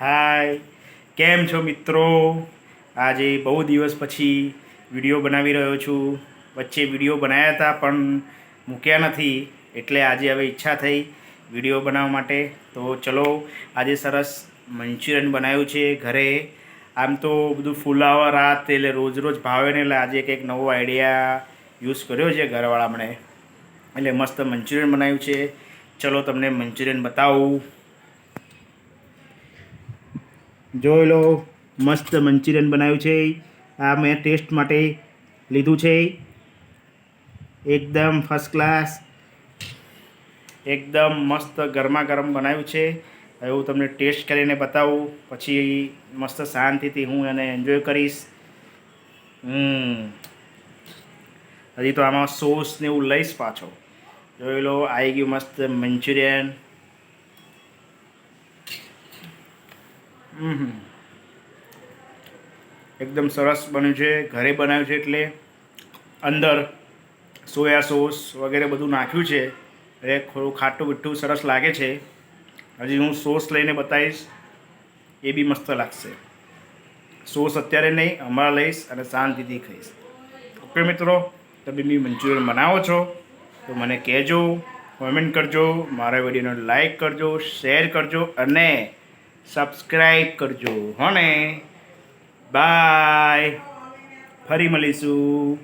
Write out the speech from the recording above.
હાય, કેમ છો મિત્રો? આજે બહુ દિવસ પછી વિડીયો બનાવી રહ્યો છું. વચ્ચે વિડીયો બનાવ્યા હતા પણ મૂક્યા નથી, એટલે આજે હવે ઈચ્છા થઈ વિડીયો બનાવવા માટે. તો ચલો, આજે સરસ મંચુરિયન બનાવ્યું છે ઘરે. આમ તો બધું ફુલાવર રાત એટલે રોજ રોજ ભાવે ને, એટલે આજે કંઈક નવો આઈડિયા યુઝ કર્યો છે ઘરવાળામણે, એટલે મસ્ત મંચુરિયન બનાવ્યું છે. ચલો તમને મંચુરિયન બતાવું. જોઈ લો, મસ્ત મંચુરિયન બનાવ્યું છે. આ મેં ટેસ્ટ માટે લીધું છે. એકદમ ફર્સ્ટ ક્લાસ, એકદમ મસ્ત ગરમા ગરમ બનાવ્યું છે. હવે હું તમને ટેસ્ટ કરીને બતાવું, પછી મસ્ત શાંતિથી હું એને એન્જોય કરીશ. હજી તો આમાં સોસ ને એવું લઈશ પાછો. જોઈ લો, આવી ગયું મસ્ત મંચુરિયન. એકદમ સરસ બન્યું છે. ઘરે બનાવ્યું છે એટલે અંદર સોયા સોસ વગેરે બધું નાખ્યું છે, એટલે થોડું ખાટું મીઠું સરસ લાગે છે. હજી હું સોસ લઈને બતાવીશ, એ બી મસ્ત લાગશે. સોસ અત્યારે નહીં, હમણાં લઈશ અને શાંતિથી ખાઈશ. ઓકે મિત્રો, તમે બી મંચુરિયન બનાવો છો તો મને કહેજો, કોમેન્ટ કરજો, મારા વિડીયોને લાઈક કરજો, શેર કરજો અને સબસ્ક્રાઈબ કરજો. હો ને? બાય, ફરી મળીશું.